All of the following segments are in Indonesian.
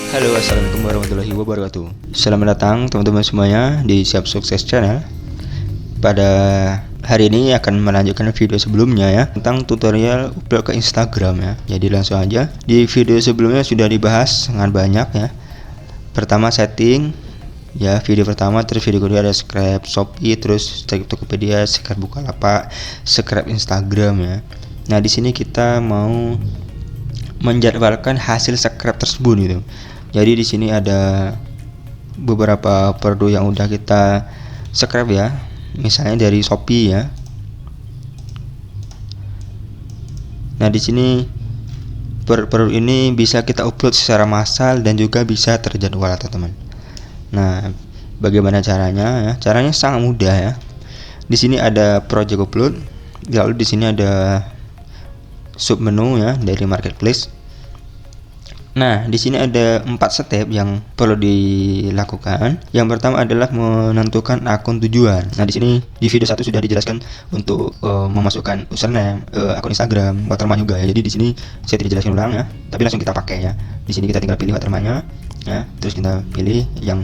Halo, assalamualaikum warahmatullahi wabarakatuh. Selamat datang teman-teman semuanya di Siap Sukses Channel. Pada hari ini akan melanjutkan video sebelumnya ya, tentang tutorial upload ke Instagram ya. Jadi langsung aja. Di video sebelumnya sudah dibahas sangat banyak ya. Pertama setting ya, video pertama, terus video kedua ada subscribe Shopee, terus Tokopedia, subscribe Bukalapak, subscribe Instagram ya. Nah, di sini kita mau menjadwalkan hasil subscribe tersebut gitu. Jadi di sini ada beberapa produk yang udah kita subscribe ya, misalnya dari Shopee ya. Nah, di sini produk ini bisa kita upload secara massal dan juga bisa terjadwal teman-teman. Nah, bagaimana caranya ya? Caranya sangat mudah ya. Di sini ada project upload, lalu di sini ada sub menu ya dari marketplace. Nah, di sini ada 4 step yang perlu dilakukan. Yang pertama adalah menentukan akun tujuan. Nah, di sini di video 1 sudah dijelaskan untuk memasukkan username, akun Instagram, watermark juga ya. Jadi di sini saya tidak jelaskan ulang ya, tapi langsung kita pakai ya. Di sini kita tinggal pilih watermarknya ya, terus kita pilih yang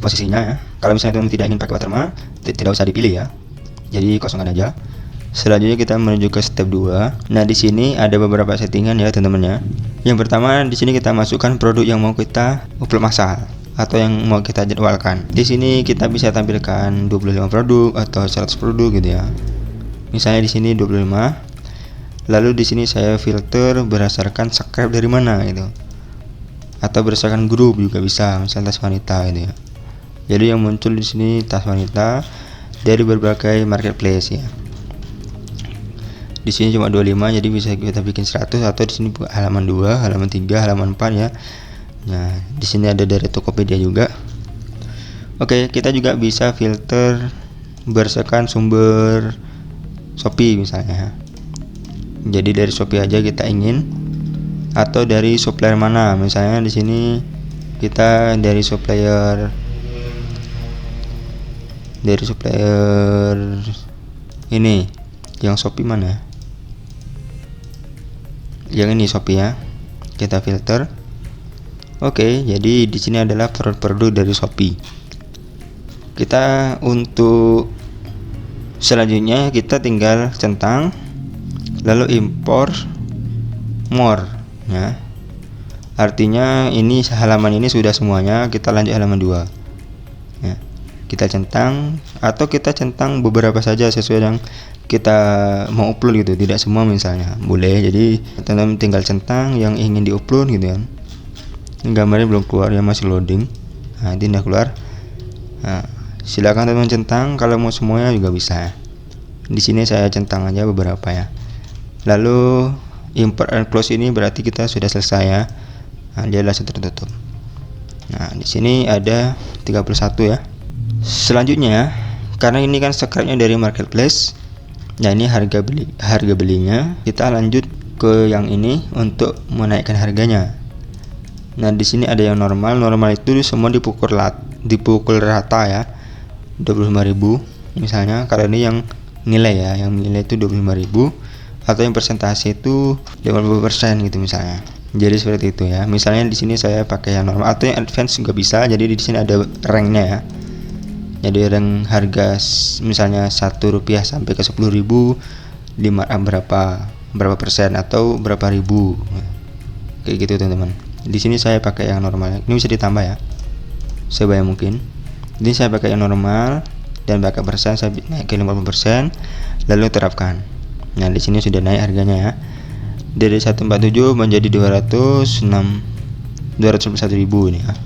posisinya ya. Kalau misalnya teman tidak ingin pakai watermark, tidak usah dipilih ya. Jadi kosongkan aja. Selanjutnya kita menuju ke step 2. Nah, di sini ada beberapa settingan ya teman-teman ya. Yang pertama, di sini kita masukkan produk yang mau kita upload massal atau yang mau kita jadwalkan. Di sini kita bisa tampilkan 25 produk atau 100 produk gitu ya. Misalnya di sini 25. Lalu di sini saya filter berdasarkan subscribe dari mana gitu. Atau berdasarkan grup juga bisa, misalnya tas wanita gitu ya. Jadi yang muncul di sini tas wanita dari berbagai marketplace ya. Di sini cuma 25, jadi bisa kita bikin 100, atau di sini halaman 2, halaman 3, halaman 4 ya. Nah, di sini ada dari Tokopedia juga. Oke, kita juga bisa filter berdasarkan sumber Shopee misalnya. Jadi dari Shopee aja kita ingin, atau dari supplier mana. Misalnya di sini kita dari supplier ini, yang Shopee mana? Yang ini Shopee ya. Kita filter. Oke, jadi di sini adalah produk-produk dari Shopee. Kita untuk selanjutnya kita tinggal centang, lalu import more ya. Artinya ini halaman ini sudah semuanya, kita lanjut halaman 2 ya. Kita centang, atau kita centang beberapa saja sesuai yang kita mau upload gitu, tidak semua misalnya boleh. Jadi teman-teman tinggal centang yang ingin diupload gitu kan. Gambarnya belum keluar ya, masih loading. Nah, ini udah keluar. Nah, silakan teman-teman centang, kalau mau semuanya juga bisa. Di sini saya centang aja beberapa ya. Lalu import and close ini berarti kita sudah selesai ya. Nah, dia langsung tertutup. Nah, di sini ada 31 ya. Selanjutnya, karena ini kan subscribe-nya dari marketplace, nah ini harga belinya, kita lanjut ke yang ini untuk menaikkan harganya. Nah, di sini ada yang normal itu semua dipukul rata ya, 25.000 misalnya. Kalau ini yang nilai ya, yang nilai itu 25.000, atau yang persentase itu 50% gitu misalnya. Jadi seperti itu ya. Misalnya di sini saya pakai yang normal, atau yang advance juga bisa. Jadi di sini ada ranknya ya. Jadi rank harga misalnya Rp1 sampai ke 10.000 di markup berapa persen atau berapa ribu. Kayak gitu teman-teman. Di sini saya pakai yang normal. Ini bisa ditambah ya, sebanyak mungkin. Ini saya pakai yang normal dan backup persen saya naik ke 50%, lalu terapkan. Nah, di sini sudah naik harganya ya. Dari 147 menjadi 201.000 ini ya.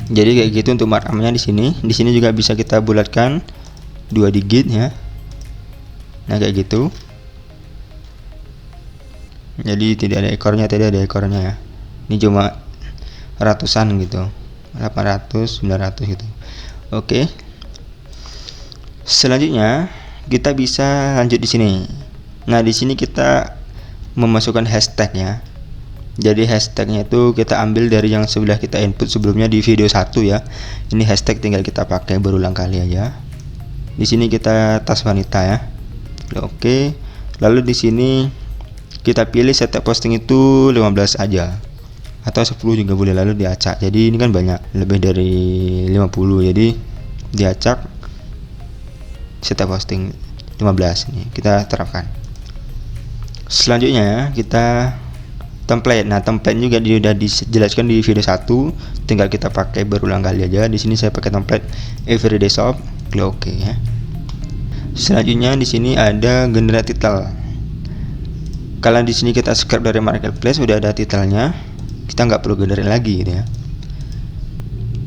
Jadi kayak gitu untuk markupnya di sini. Di sini juga bisa kita bulatkan 2 digit ya. Nah, kayak gitu. Jadi tidak ada ekornya ya. Ini cuma ratusan gitu. 800, 900 gitu. Oke. Selanjutnya kita bisa lanjut di sini. Nah, di sini kita memasukkan hashtag ya. Jadi hashtagnya itu kita ambil dari yang sudah kita input sebelumnya di video 1 ya. Ini hashtag tinggal kita pakai berulang kali aja. Di sini kita tas wanita ya. Oke. Lalu di sini kita pilih setiap posting itu 15 aja. atau 10 juga boleh, lalu diacak. Jadi ini kan banyak, lebih dari 50, jadi diacak setiap posting 15. Ini kita terapkan. Selanjutnya kita template. Nah, template juga sudah dijelaskan di video 1, tinggal kita pakai berulang kali aja. Di sini saya pakai template everyday shop, klik oke ya. Selanjutnya di sini ada generate title. Kalau di sini kita scrap dari marketplace sudah ada titelnya, kita nggak perlu generate lagi gitu ya.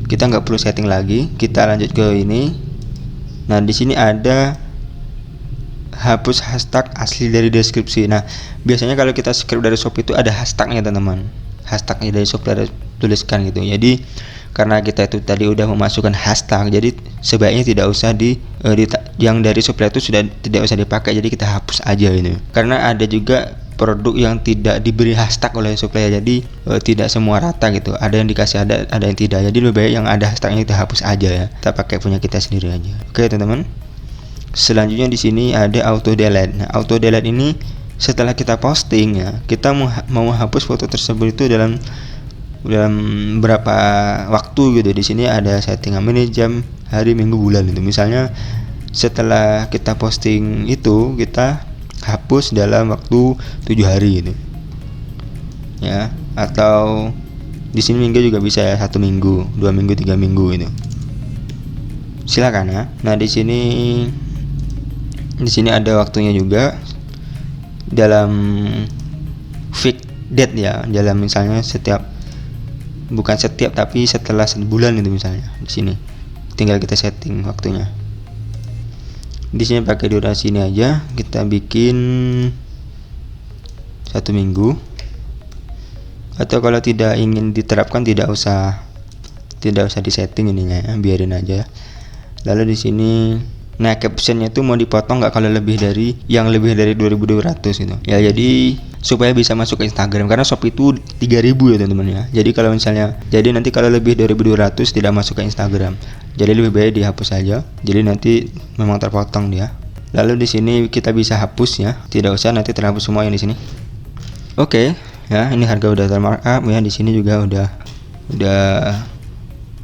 Kita nggak perlu setting lagi, kita lanjut ke ini. Nah, di sini ada hapus hashtag asli dari deskripsi. Nah, biasanya kalau kita scrap dari shop itu ada hashtagnya teman-teman, hashtagnya dari shop ada tuliskan gitu. Jadi karena kita itu tadi udah memasukkan hashtag, jadi sebaiknya tidak usah yang dari supplier itu sudah tidak usah dipakai, jadi kita hapus aja ini. Karena ada juga produk yang tidak diberi hashtag oleh supplier, jadi tidak semua rata gitu. Ada yang dikasih, ada yang tidak. Jadi lebih baik yang ada hashtagnya kita hapus aja ya. Kita pakai punya kita sendiri aja. Oke teman-teman. Selanjutnya di sini ada auto delete. Nah, auto delete ini setelah kita posting ya, kita mau hapus foto tersebut itu dalam berapa waktu gitu. Di sini ada settingan menit, jam, hari, minggu, bulan itu. Misalnya setelah kita posting itu kita hapus dalam waktu 7 hari gitu. Ya, atau di sini minggu juga bisa ya, 1 minggu, 2 minggu, 3 minggu itu. Silakan ya. Nah, di sini ada waktunya juga dalam fixed date ya, dalam misalnya bukan setiap tapi setelah sebulan itu misalnya. Di sini tinggal kita setting waktunya. Di sini pakai durasi ini aja, kita bikin 1 minggu. Atau kalau tidak ingin diterapkan tidak usah disetting ininya ya, biarin aja. Lalu di sini nah captionnya itu mau dipotong nggak kalau lebih dari 2.200 gitu ya, jadi supaya bisa masuk ke Instagram, karena shop itu 3.000 ya teman-teman ya. Jadi kalau misalnya nanti kalau lebih dari 2.200 tidak masuk ke Instagram, jadi lebih baik dihapus saja, jadi nanti memang terpotong dia. Lalu di sini kita bisa hapus ya, tidak usah nanti terhapus semua yang di sini. Oke ya, ini harga udah termarkup ya. Di sini juga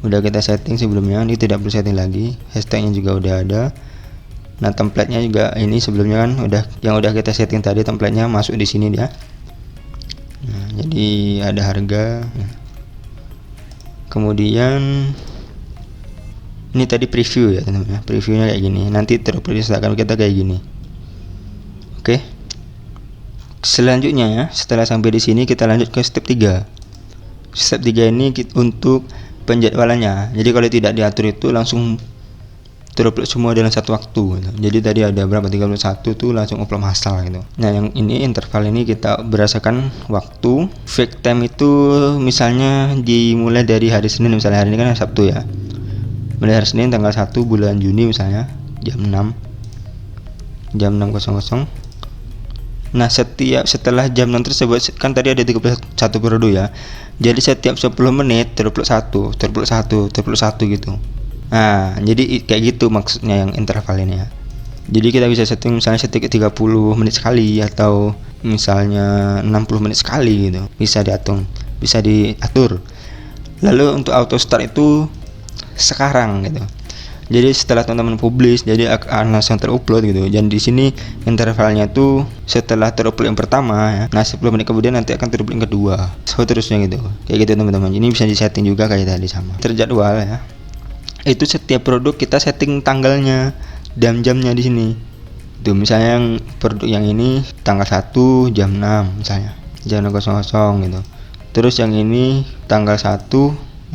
udah kita setting sebelumnya, ini tidak perlu setting lagi. Hashtagnya juga udah ada. Nah, template-nya juga ini sebelumnya kan udah kita setting tadi, template-nya masuk di sini dia. Nah, jadi ada harga. Kemudian ini tadi preview ya teman-teman. Previewnya kayak gini. Nanti terus akan kita kayak gini. Oke. Selanjutnya ya, setelah sampai di sini kita lanjut ke step 3. Step 3 ini untuk penjadwalannya. Jadi kalau tidak diatur itu langsung terupload semua dalam satu waktu gitu. Jadi tadi ada berapa, 31 tuh langsung upload massal gitu. Nah, yang ini interval ini kita berdasarkan waktu. Fake time itu misalnya dimulai dari hari Senin, misalnya hari ini kan Sabtu ya. Mulai hari Senin tanggal 1 bulan Juni misalnya jam 6.00. Nah, setelah jam 6 tersebut kan tadi ada 31 produk ya. Jadi setiap 10 menit terupload satu gitu. Nah, jadi kayak gitu maksudnya yang interval ini ya. Jadi kita bisa setting misalnya 30 menit sekali atau misalnya 60 menit sekali gitu. Bisa diatur. Lalu untuk auto start itu sekarang gitu. Jadi setelah teman-teman publish, jadi akan langsung terupload gitu. Dan di sini intervalnya tuh setelah terupload yang pertama ya. Nah, 10 menit kemudian nanti akan terupload yang kedua. Seterusnya gitu. Kayak gitu teman-teman. Ini bisa disetting juga kayak tadi sama. Terjadwal ya. Itu setiap produk kita setting tanggalnya, jam-jamnya di sini. Tuh misalnya yang produk yang ini tanggal 1 jam 6 misalnya. Jam 6.00 gitu. Terus yang ini tanggal 1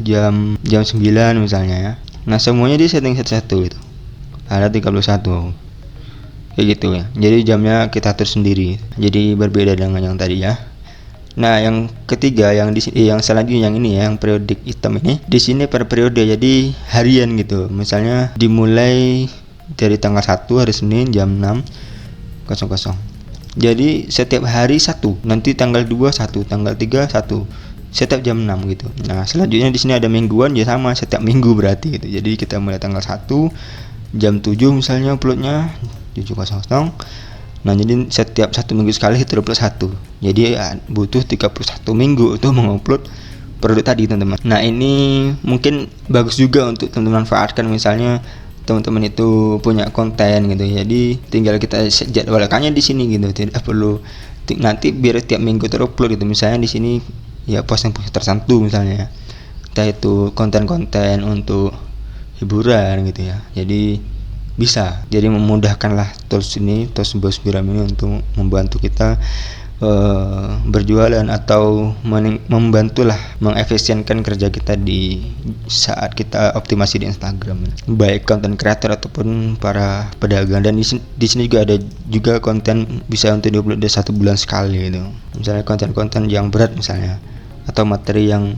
jam 9 misalnya ya. Nah, semuanya di setting satu-satu gitu. Ada 31. Kayak gitu ya. Jadi jamnya kita atur sendiri. Jadi berbeda dengan yang tadi ya. Nah, yang ketiga yang selanjutnya yang ini ya, yang periodic item ini. Di sini per periode, jadi harian gitu. Misalnya dimulai dari tanggal 1 hari Senin jam 6.00. Jadi setiap hari 1, nanti tanggal 2 1, tanggal 3 1. Setiap jam 6 gitu. Nah, selanjutnya di sini ada mingguan ya, sama setiap minggu berarti gitu. Jadi kita mulai tanggal 1 jam 7 misalnya uploadnya 7.00. Nah, jadi setiap 1 minggu sekali itu upload 1. Jadi ya, butuh 31 minggu untuk mengupload produk tadi teman-teman. Nah ini mungkin bagus juga untuk teman-teman manfaatkan, misalnya teman-teman itu punya konten gitu, jadi tinggal kita jadwalkannya di sini gitu, tidak perlu nanti biar tiap minggu terupload gitu. Misalnya di sini ya posting-posting tertentu misalnya, entah itu konten-konten untuk hiburan gitu ya, jadi bisa, jadi memudahkanlah tools Bosbiram ini untuk membantu kita berjualan atau membantulah mengefisienkan kerja kita di saat kita optimasi di Instagram, baik konten kreator ataupun para pedagang. Dan di sini juga ada juga konten bisa untuk diupload di 1 bulan sekali gitu. Misalnya konten-konten yang berat misalnya, atau materi yang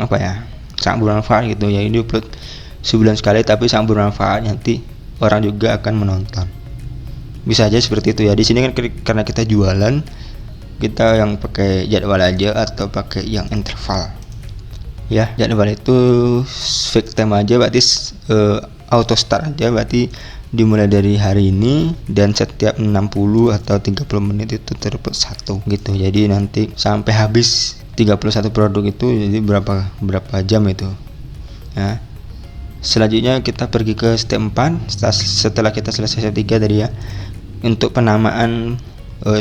apa ya, sangat bermanfaat gitu ya, ini diupload sebulan sekali tapi sangat bermanfaat, nanti orang juga akan menonton. Bisa aja seperti itu ya. Di sini kan karena kita jualan, kita yang pakai jadwal aja atau pakai yang interval. Ya, jadwal itu fix time aja, berarti auto start aja, berarti dimulai dari hari ini dan setiap 60 atau 30 menit itu terupload 1 gitu. Jadi nanti sampai habis 31 produk itu, jadi berapa jam itu. Ya. Selanjutnya kita pergi ke step 4 setelah kita selesai step 3 tadi ya. Untuk penamaan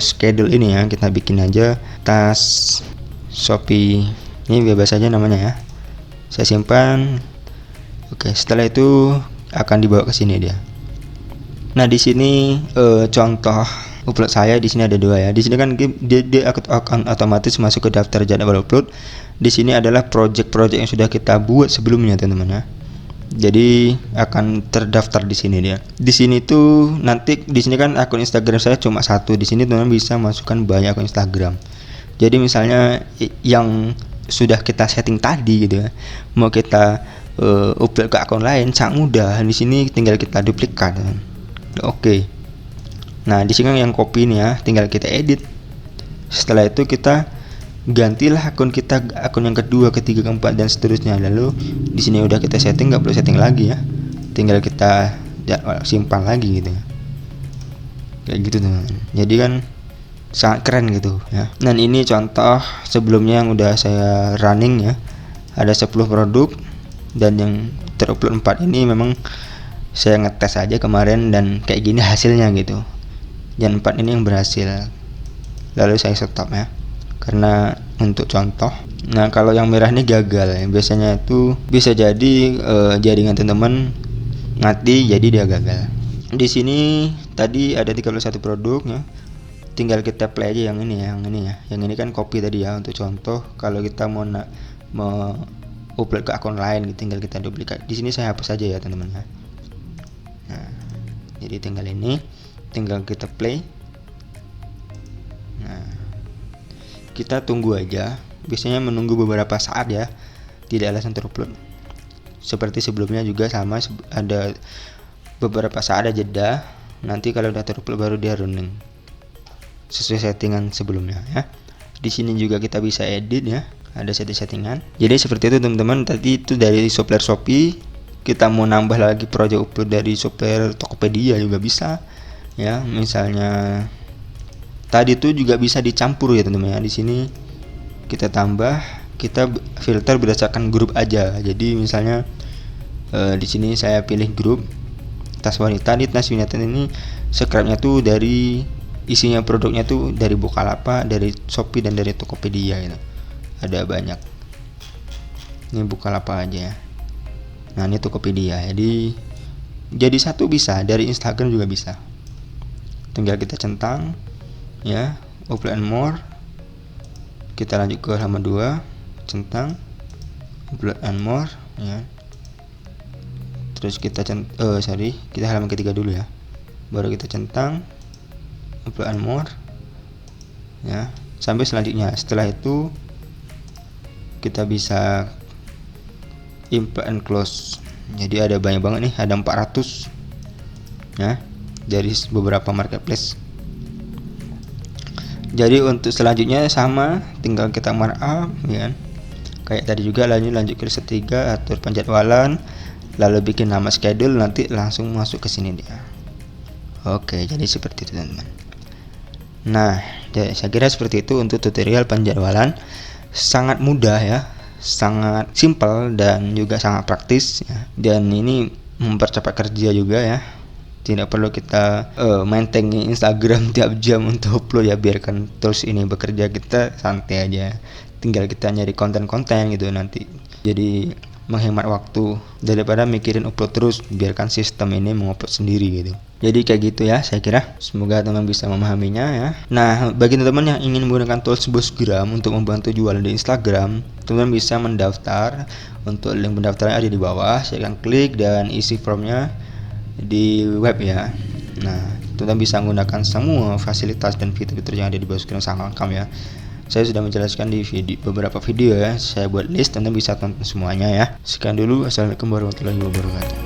schedule ini ya, kita bikin aja tas Shopee, ini bebas aja namanya ya, saya simpan. Oke, setelah itu akan dibawa ke sini dia. Nah di sini contoh upload saya di sini ada 2 ya. Di sini kan dia akan otomatis masuk ke daftar jadwal upload. Di sini adalah project-project yang sudah kita buat sebelumnya teman-teman ya. Jadi akan terdaftar di sini dia. Di sini tuh nanti di sini kan akun Instagram saya cuma 1. Di sini teman-teman bisa masukkan banyak akun Instagram. Jadi misalnya yang sudah kita setting tadi gitu ya, mau kita upload ke akun lain sangat mudah. Di sini tinggal kita duplikat. Oke. Nah, di sini yang copy nih ya, tinggal kita edit. Setelah itu kita gantilah akun kita, akun yang kedua, ketiga, keempat dan seterusnya. Lalu di sini udah kita setting, nggak perlu setting lagi ya, tinggal kita simpan lagi gitu ya, kayak gitu teman-teman. Jadi kan sangat keren gitu ya. Dan ini contoh sebelumnya yang udah saya running ya, ada 10 produk dan yang terupload 4 ini memang saya ngetes aja kemarin dan kayak gini hasilnya gitu. Yang 4 ini yang berhasil, lalu saya stop ya, karena untuk contoh. Nah kalau yang merah ini gagal ya. Biasanya itu bisa jadi jaringan teman-teman mati, jadi dia gagal. Di sini tadi ada 31 produk ya, tinggal kita play aja yang ini ya. Yang ini kan copy tadi ya untuk contoh. Kalau kita mau upload ke akun lain, tinggal kita duplikat. Di sini saya hapus aja ya teman-teman ya. Nah jadi tinggal ini, tinggal kita play. Nah kita tunggu aja, biasanya menunggu beberapa saat ya, tidak langsung terupload. Seperti sebelumnya juga sama, ada beberapa saat ada jeda. Nanti kalau udah terupload baru dia running sesuai settingan sebelumnya ya. Di sini juga kita bisa edit ya, ada settingan. Jadi seperti itu teman-teman. Tadi itu dari supplier Shopee, kita mau nambah lagi project upload dari supplier Tokopedia juga bisa ya. Misalnya tadi itu juga bisa dicampur ya teman-teman ya. Di sini kita tambah, kita filter berdasarkan grup aja. Jadi misalnya di sini saya pilih grup tas wanita. Di tas wanita ini subscribe-nya tuh dari isinya produknya tuh dari Bukalapak, dari Shopee dan dari Tokopedia gitu. Ada banyak. Ini Bukalapak aja ya. Nah ini Tokopedia. Jadi satu bisa, dari Instagram juga bisa. Tinggal kita centang ya, upload and more. Kita lanjut ke halaman 2, centang upload and more ya. Terus kita kita halaman ketiga dulu ya, baru kita centang upload and more ya, sampai selanjutnya. Setelah itu kita bisa import and close. Jadi ada banyak banget nih, ada 400 ya dari beberapa marketplace. Jadi untuk selanjutnya sama, tinggal kita markup ya, kayak tadi juga. Lanjut ke step 3, atur penjadwalan, lalu bikin nama schedule, nanti langsung masuk ke sini dia. Oke, jadi seperti itu teman-teman. Nah, saya kira seperti itu untuk tutorial penjadwalan. sangat mudah ya, sangat simpel dan juga sangat praktis ya. Dan ini mempercepat kerja juga ya. Tidak perlu kita maintengin Instagram tiap jam untuk upload ya, biarkan tools ini bekerja, kita santai aja. Tinggal kita nyari konten-konten gitu nanti. Jadi menghemat waktu daripada mikirin upload terus, biarkan sistem ini mengupload sendiri gitu. Jadi kayak gitu ya, saya kira semoga teman bisa memahaminya ya. Nah, bagi teman-teman yang ingin menggunakan tools Bosgram untuk membantu jualan di Instagram, teman bisa mendaftar. Untuk link pendaftaran ada di bawah, saya akan klik dan isi formnya di web ya. Nah, teman bisa menggunakan semua fasilitas dan fitur-fitur yang ada di Bosgram sangat lengkap ya. Saya sudah menjelaskan di beberapa video ya. Saya buat list, teman bisa tonton semuanya ya. Sekian dulu, assalamualaikum warahmatullahi wabarakatuh.